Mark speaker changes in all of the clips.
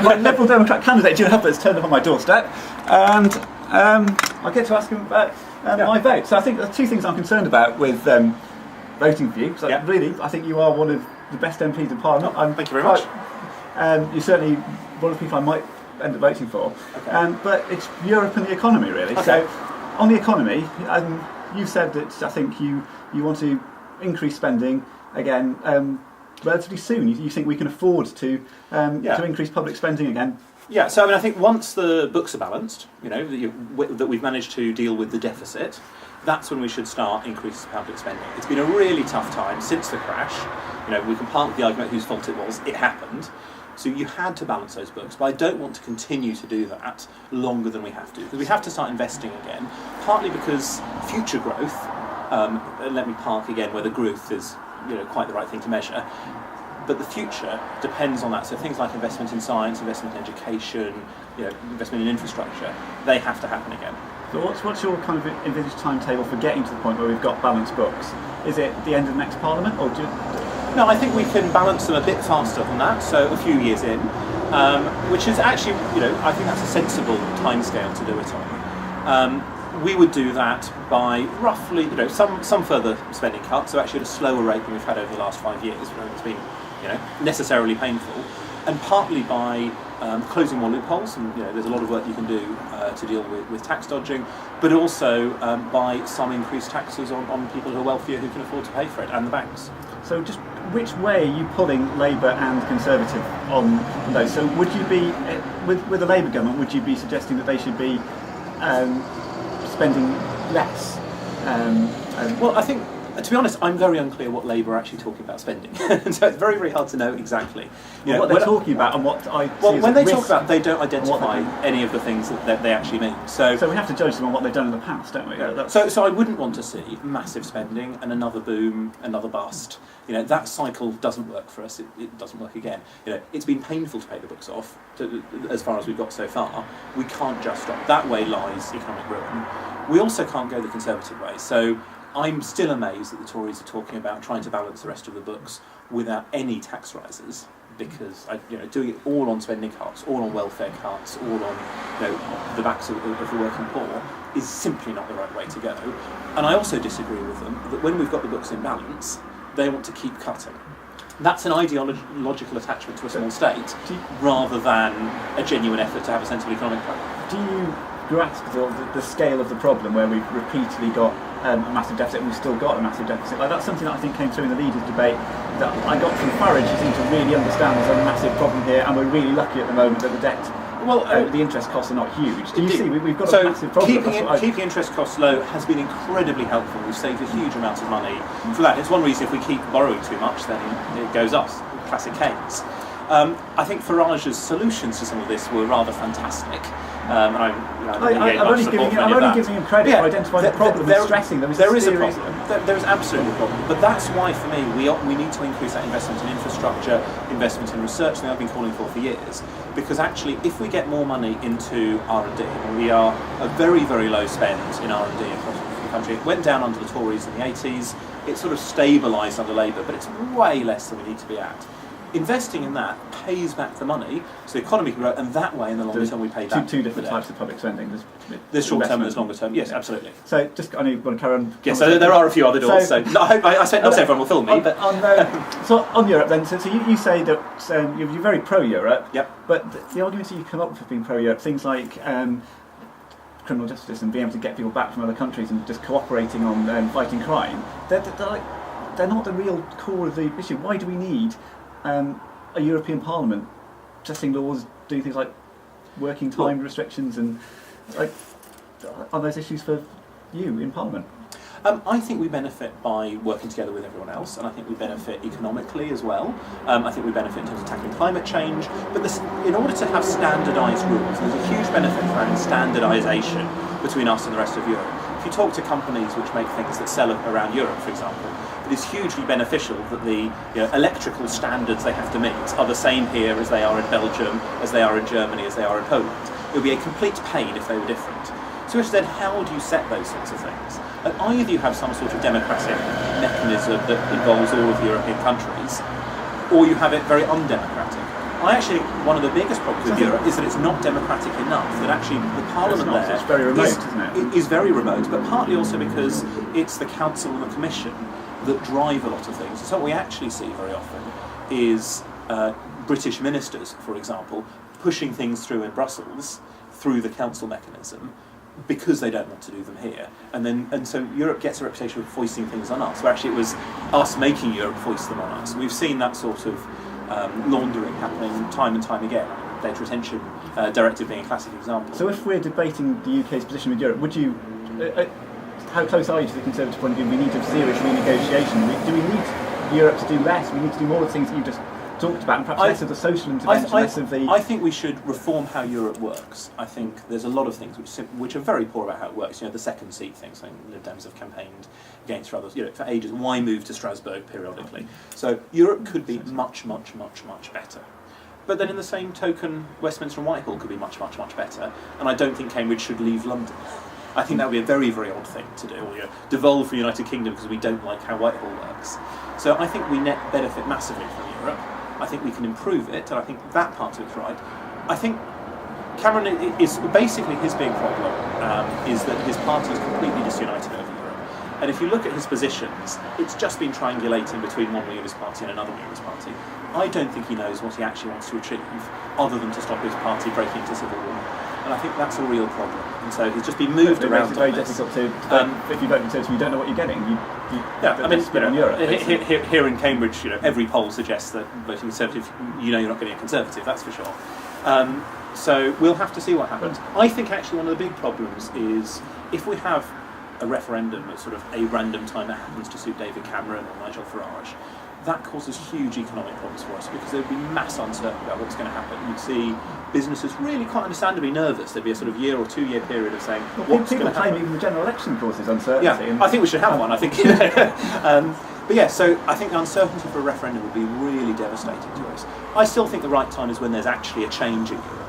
Speaker 1: my Liberal Democrat candidate, Julian Huppert, has turned up on my doorstep, and I get to ask him about my vote. So I think there are two things I'm concerned about with voting for you. So really, I think you are one of the best MPs in Parliament.
Speaker 2: Thank you very much.
Speaker 1: You're certainly one of the people I might end up voting for.
Speaker 2: Okay.
Speaker 1: But it's Europe and the economy, really.
Speaker 2: Okay.
Speaker 1: So on the economy, you've said that I think you want to increase spending again relatively soon. You think we can afford to increase public spending again?
Speaker 2: Yeah, so I mean, I think once the books are balanced, that we've managed to deal with the deficit, that's when we should start increasing public spending. It's been a really tough time since the crash. We can park the argument whose fault it was. It happened. So you had to balance those books, but I don't want to continue to do that longer than we have to, because we have to start investing again, partly because future growth, and let me park again whether growth is quite the right thing to measure, but the future depends on that. So things like investment in science, investment in education, investment in infrastructure, they have to happen again.
Speaker 1: So what's your kind of envisaged timetable for getting to the point where we've got balanced books? Is it the end of next Parliament, or
Speaker 2: No, I think we can balance them a bit faster than that, so a few years in, which is actually, I think that's a sensible timescale to do it on. We would do that by roughly, some further spending cuts, so actually at a slower rate than we've had over the last 5 years. It's been, necessarily painful, and partly by closing more loopholes, and there's a lot of work you can do to deal with tax dodging, but also by some increased taxes on people who are wealthier who can afford to pay for it, and the banks.
Speaker 1: So just which way are you pulling Labour and Conservative on those? So would you be, with the Labour government, would you be suggesting that they should be spending less?
Speaker 2: Well, I think, to be honest, I'm very unclear what Labour are actually talking about spending. So it's very, very hard to know exactly.
Speaker 1: What they're talking about and what I see
Speaker 2: Well, when they
Speaker 1: risk
Speaker 2: talk about, they don't identify any of the things that they actually mean. So
Speaker 1: we have to judge them on what they've done in the past, don't we?
Speaker 2: So I wouldn't want to see massive spending and another boom, another bust. That cycle doesn't work for us. It doesn't work again. It's been painful to pay the books off, as far as we've got so far. We can't just stop. That way lies economic ruin. We also can't go the Conservative way. So I'm still amazed that the Tories are talking about trying to balance the rest of the books without any tax rises, because doing it all on spending cuts, all on welfare cuts, all on the backs of the working poor is simply not the right way to go. And I also disagree with them that when we've got the books in balance, they want to keep cutting. That's an ideological attachment to a small state, rather than a genuine effort to have a sensible economic plan.
Speaker 1: Do you grasp the scale of the problem where we've repeatedly got a massive deficit and we've still got a massive deficit? That's something that I think came through in the leaders' debate that I got from Farage. He seemed to really understand there's a massive problem here, and we're really lucky at the moment that the debt, the interest costs are not huge. Do you see we've got a massive problem?
Speaker 2: Keeping interest costs low has been incredibly helpful. We've saved a huge amount of money for that. It's one reason if we keep borrowing too much, then it goes up. Classic Keynes. I think Farage's solutions to some of this were rather fantastic. I'm
Speaker 1: only giving him credit for identifying the problem and stressing them.
Speaker 2: There is a problem. There is absolutely a problem. But that's why, for me, we need to increase that investment in infrastructure, investment in research, that I've been calling for years. Because actually, if we get more money into R&D, and we are a very, very low spend in R&D across the country, it went down under the Tories in the 80s, it sort of stabilised under Labour, but it's way less than we need to be at. Investing in that pays back the money, so the economy can grow, and that way, in the longer term, we pay back.
Speaker 1: Two different types of public spending.
Speaker 2: There's short term and there's longer term. Yes, absolutely.
Speaker 1: So, I know you want to carry on.
Speaker 2: Yes, so there are a few other doors. So no, I said not everyone will film me, but
Speaker 1: on Europe then. So you say that you're very pro-Europe.
Speaker 2: Yep.
Speaker 1: But the arguments that you come up with for being pro-Europe, things like criminal justice and being able to get people back from other countries and just cooperating on fighting crime, they're not the real core of the issue. Why do we need a European Parliament setting laws, doing things like working time restrictions, and are those issues for you in Parliament?
Speaker 2: I think we benefit by working together with everyone else, and I think we benefit economically as well. I think we benefit in terms of tackling climate change, but in order to have standardised rules, there's a huge benefit for having standardisation between us and the rest of Europe. If you talk to companies which make things that sell around Europe, for example, it is hugely beneficial that the electrical standards they have to meet are the same here as they are in Belgium, as they are in Germany, as they are in Poland. It would be a complete pain if they were different. So then how do you set those sorts of things? And either you have some sort of democratic mechanism that involves all of the European countries, or you have it very undemocratic. I actually think one of the biggest problems with Europe is that it's not democratic enough, that actually the parliament there
Speaker 1: it's very remote, isn't it?
Speaker 2: It is very remote, but partly also because it's the council and the commission that drive a lot of things. So what we actually see very often is British ministers, for example, pushing things through in Brussels through the council mechanism because they don't want to do them here. And so Europe gets a reputation of foisting things on us, where actually it was us making Europe foist them on us. We've seen that sort of laundering happening time and time again. Data retention directive being a classic example.
Speaker 1: So if we're debating the UK's position with Europe, would you... how close are you to the Conservative point of view? We need a serious renegotiation. Do we need Europe to do less? We need to do more of the things that you just talked about, and perhaps less of the social intervention, less of the...
Speaker 2: I think we should reform how Europe works. I think there's a lot of things which are very poor about how it works. The second seat thing, something LibDems have campaigned against for others, for ages. Why move to Strasbourg periodically? So Europe could be much, much, much, much better. But then in the same token, Westminster and Whitehall could be much, much, much better. And I don't think Cambridge should leave London. I think that would be a very, very odd thing to do, or devolve from the United Kingdom because we don't like how Whitehall works. So I think we net benefit massively from Europe. I think we can improve it, and I think that part of it's right. I think Cameron is basically his big problem is that his party is completely disunited over Europe. And if you look at his positions, it's just been triangulating between one wing of his party and another wing of his party. I don't think he knows what he actually wants to achieve, other than to stop his party breaking into civil war. And I think that's a real problem. And so he's just been moved around.
Speaker 1: It's very difficult to. If you vote Conservative, you don't know what you're getting. Europe.
Speaker 2: Here in Cambridge, every poll suggests that voting Conservative, you're not getting a Conservative. That's for sure. So we'll have to see what happens. I think actually one of the big problems is if we have a referendum at sort of a random time that happens to suit David Cameron or Nigel Farage, that causes huge economic problems for us because there would be mass uncertainty about what's going to happen. You'd see businesses really quite understandably nervous. There'd be a sort of year or 2 year period of saying, what's going to happen?
Speaker 1: Even the general election causes uncertainty.
Speaker 2: Yeah, I think we should have one. I think, but yeah, so I think the uncertainty for a referendum would be really devastating to us. I still think the right time is when there's actually a change in Europe.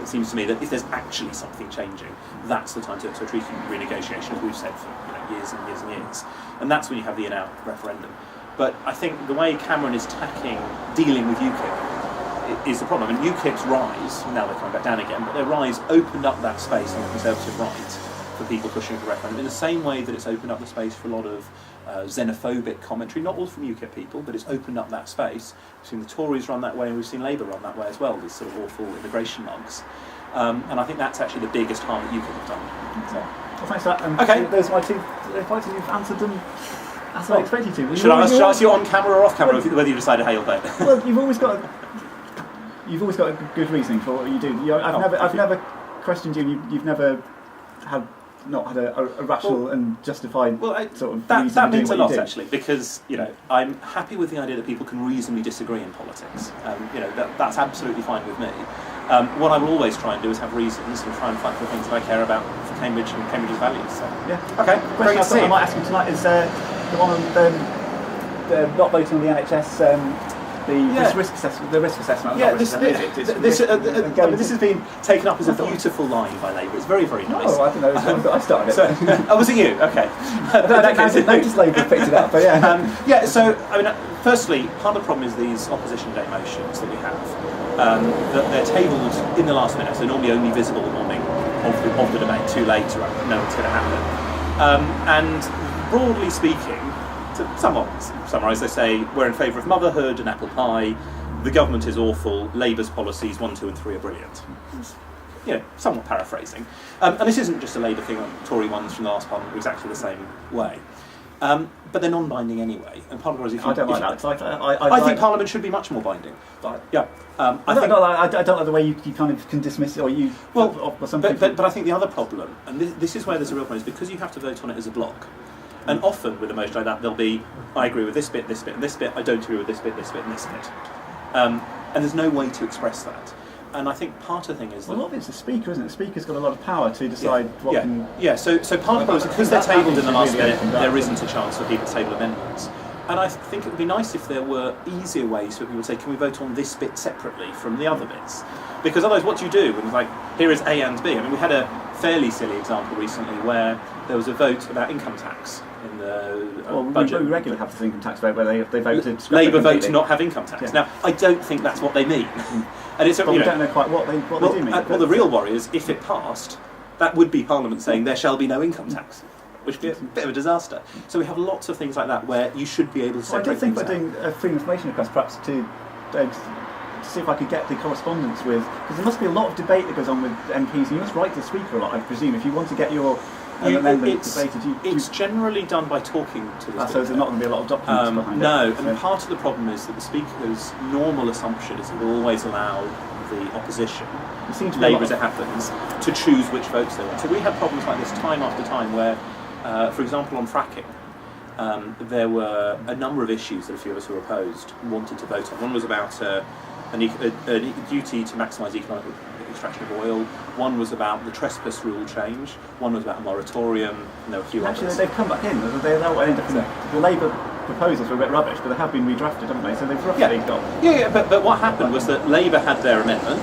Speaker 2: It seems to me that if there's actually something changing, that's the time to treat renegotiation, as we've said for years and years and years. And that's when you have the in-out referendum. But I think the way Cameron is dealing with UKIP is the problem. I mean, UKIP's rise, now they're coming back down again, but their rise opened up that space on the Conservative right for people pushing for referendum, in the same way that it's opened up the space for a lot of xenophobic commentary, not all from UKIP people, but it's opened up that space. We've seen the Tories run that way, and we've seen Labour run that way as well, these sort of awful immigration mugs. And I think that's actually the biggest harm that UKIP have done.
Speaker 1: So, well, thanks for that. Okay. Those are my two points, and you've answered them as I expected you to.
Speaker 2: Should I ask you on camera or off camera whether you decided how you'll vote?
Speaker 1: Well, you've always got a good reasoning for what you do. I've never questioned you, and you've never not had a rational and justified sort of reason
Speaker 2: that means a lot,
Speaker 1: do.
Speaker 2: actually, because I'm happy with the idea that people can reasonably disagree in politics. That's absolutely fine with me. What I will always try and do is have reasons and try and fight for things that I care about for Cambridge and Cambridge's values. So.
Speaker 1: Yeah.
Speaker 2: Okay.
Speaker 1: The question I might ask you tonight is the one on not voting on the NHS. The risk assessment.
Speaker 2: Yeah, this has been taken up as a beautiful line by Labour. It's very, very nice.
Speaker 1: Oh, I don't know. I started it.
Speaker 2: Was it you? Okay.
Speaker 1: I didn't notice Labour picked it up, but yeah.
Speaker 2: So, firstly, part of the problem is these opposition day motions that we have. That they're tabled in the last minute, so normally only visible the morning of the debate, too late to know what's going to happen. And broadly speaking, to somewhat summarise, they say we're in favour of motherhood and apple pie, the government is awful, Labour's policies 1, 2 and 3 are brilliant. Somewhat paraphrasing. And this isn't just a Labour thing, Tory ones from the last Parliament were exactly the same way. But they're non-binding anyway. And part of it is
Speaker 1: I don't like that.
Speaker 2: I think Parliament should be much more binding. Yeah.
Speaker 1: I don't like the way you kind of can dismiss it, or you...
Speaker 2: Well, but I think the other problem, and this is where there's a real problem, is because you have to vote on it as a block. And often with a motion like that, there'll be, I agree with this bit, and this bit, I don't agree with this bit, and this bit. And there's no way to express that. And I think part of the thing is that...
Speaker 1: Well, a lot of it's the Speaker, isn't it? The Speaker's got a lot of power to decide what can...
Speaker 2: Yeah, so part of it is because they're tabled in the last minute, there isn't a chance for people to table amendments. And I think it would be nice if there were easier ways for people to say, can we vote on this bit separately from the other bits? Because otherwise, what do you do when it's like, here is A and B? I mean, we had a fairly silly example recently where there was a vote about income tax in the budget.
Speaker 1: We regularly have this income tax vote where they vote to scrap it
Speaker 2: Labour vote
Speaker 1: completely.
Speaker 2: to not have income tax.
Speaker 1: Yeah.
Speaker 2: Now, I don't think that's what they mean. And it's,
Speaker 1: But we don't know quite what they do mean.
Speaker 2: Well, the real worry is if it passed, that would be Parliament saying there shall be no income tax, which would be a bit of a disaster. So we have lots of things like that where you should be able to
Speaker 1: Well, I
Speaker 2: separate
Speaker 1: did think
Speaker 2: things
Speaker 1: about
Speaker 2: out.
Speaker 1: doing a freedom of information request, perhaps to see if I could get the correspondence with, because there must be a lot of debate that goes on with MPs, and you must write to the Speaker a lot, I presume, if you want to get your amendment debated.
Speaker 2: It's generally done by talking to the Speaker.
Speaker 1: So there's not going to be a lot of documents behind it.
Speaker 2: No,
Speaker 1: So-
Speaker 2: and part of the problem is that the Speaker's normal assumption is that he'll always allow the opposition,
Speaker 1: It seems to be a lot
Speaker 2: Labour as
Speaker 1: of-
Speaker 2: it happens, to choose which votes they want. So we had problems like this time after time where, for example, on fracking, there were a number of issues that a few of us who were opposed wanted to vote on. One was about a duty to maximise economic extraction of oil. One was about the trespass rule change. One was about a moratorium, and there were a few
Speaker 1: Actually,
Speaker 2: others.
Speaker 1: they've come back in. They now end up in the Labour proposals were a bit rubbish, but they have been redrafted, haven't they? So they've roughly got.
Speaker 2: Yeah, but what happened was that Labour had their amendment,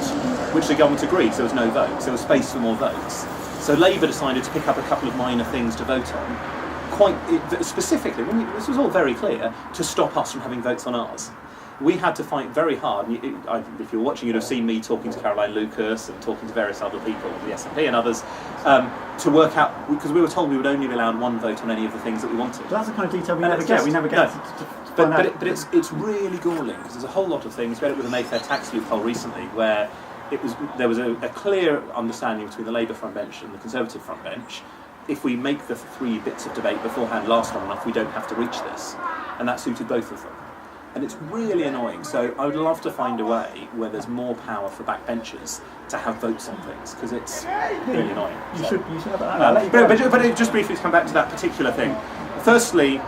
Speaker 2: which the government agreed, so there was no votes. There was space for more votes. So Labour decided to pick up a couple of minor things to vote on, quite specifically, this was all very clear, to stop us from having votes on ours. We had to fight very hard. If you're watching, you'd have seen me talking to Caroline Lucas and talking to various other people, the SNP and others, to work out, because we were told we would only be allowed one vote on any of the things that we wanted.
Speaker 1: But that's the kind of detail we
Speaker 2: And
Speaker 1: never
Speaker 2: it's
Speaker 1: get.
Speaker 2: just-
Speaker 1: We never get
Speaker 2: no.
Speaker 1: to find out.
Speaker 2: But it's really galling because there's a whole lot of things. We had it with the Mayfair tax loophole recently, where there was a clear understanding between the Labour front bench and the Conservative front bench. If we make the 3 bits of debate beforehand last long enough, we don't have to reach this, and that suited both of them. And it's really annoying. So I would love to find a way where there's more power for backbenchers to have votes on things, because it's really annoying.
Speaker 1: You
Speaker 2: So-
Speaker 1: should have that. I'll let you go.
Speaker 2: but just briefly to come back to that particular thing. Firstly,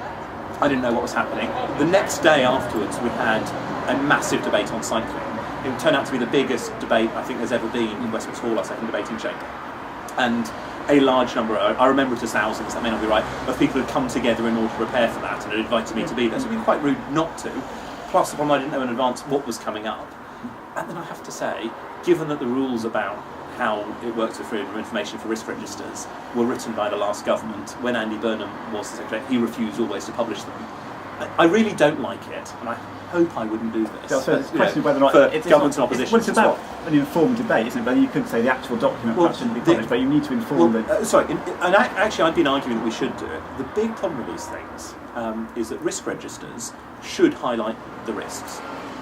Speaker 2: I didn't know what was happening. The next day afterwards, we had a massive debate on cycling. It turned out to be the biggest debate I think there's ever been in Westminster Hall, our second debating chamber. And a large number, I remember it as thousands, that may not be right, of people had come together in order to prepare for that and had invited me to be there. So it would be quite rude not to. Plus the problem, I didn't know in advance what was coming up. And then I have to say, given that the rules about how it works with freedom of information for risk registers were written by the last government, when Andy Burnham was the secretary, he refused always to publish them. I really don't like it, and I hope I wouldn't do this.
Speaker 1: Yeah, so it's a question of whether or not
Speaker 2: for
Speaker 1: it's
Speaker 2: government
Speaker 1: not,
Speaker 2: and opposition.
Speaker 1: It's about an informed debate, isn't it? But you could say the actual document perhaps shouldn't be published, but you need to inform
Speaker 2: Actually, I've been arguing that we should do it. The big problem with these things is that risk registers should highlight the risks.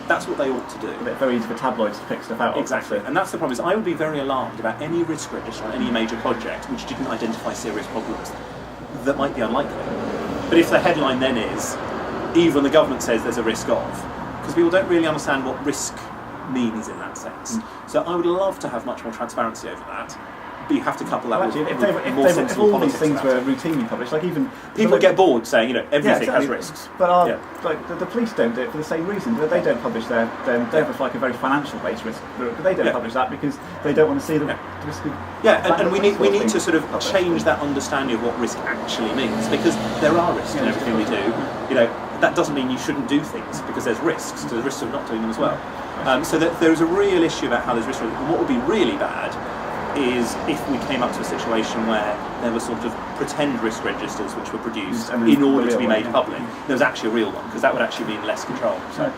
Speaker 2: That's what they ought to do.
Speaker 1: It's very easy for tabloids to pick stuff out.
Speaker 2: Exactly,
Speaker 1: Obviously.
Speaker 2: and that's the problem. Is I would be very alarmed about any risk register on any major project which didn't identify serious problems that might be unlikely. But if the headline then is, even the government says there's a risk of, because people don't really understand what risk means in that sense. So I would love to have much more transparency over that. But you have to couple that
Speaker 1: Actually,
Speaker 2: with
Speaker 1: if
Speaker 2: more
Speaker 1: all
Speaker 2: sensible
Speaker 1: these
Speaker 2: politics
Speaker 1: things
Speaker 2: about
Speaker 1: were
Speaker 2: it.
Speaker 1: routinely published, like even
Speaker 2: People get bored saying, everything has risks.
Speaker 1: But
Speaker 2: Yeah.
Speaker 1: like the police don't do it for the same reason. They don't publish they have like a very financial-based risk, but they don't publish that because they don't want to see the risk of.
Speaker 2: And we need to sort of change that understanding of what risk actually means, because there are risks in everything we do. That doesn't mean you shouldn't do things because there's risks. There's risks of not doing them as well. So that there is a real issue about how there's risks. And what would be really bad is if we came up to a situation where there were sort of pretend risk registers which were produced in order to be made public. There was actually a real one, because that would actually mean less control. So,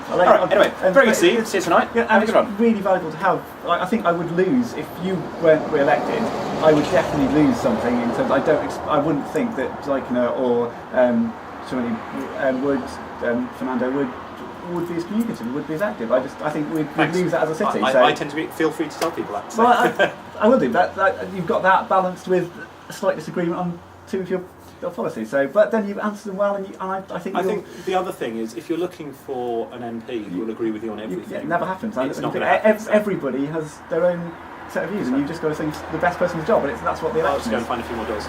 Speaker 2: anyway, very good to see you. See you tonight.
Speaker 1: Yeah,
Speaker 2: Have a
Speaker 1: and
Speaker 2: good
Speaker 1: it's
Speaker 2: one.
Speaker 1: really valuable to have. I think I would lose if you weren't re-elected. I would definitely lose something in terms. I wouldn't think that Zykener or somebody Fernando would be as communicative, would be as active. I think we'd lose that as a city.
Speaker 2: I tend to feel free to tell people that. So.
Speaker 1: Well, I will do that. You've got that balanced with a slight disagreement on two of your policies. So, but then you've answered them well, and I think.
Speaker 2: I think the other thing is, if you're looking for an MP who will agree with you on everything,
Speaker 1: it never happens.
Speaker 2: It's not going to happen.
Speaker 1: Everybody has their own set of views, and you've just got to think the best person's job, and that's what the election
Speaker 2: I'll just go and
Speaker 1: is.
Speaker 2: find a few more doors.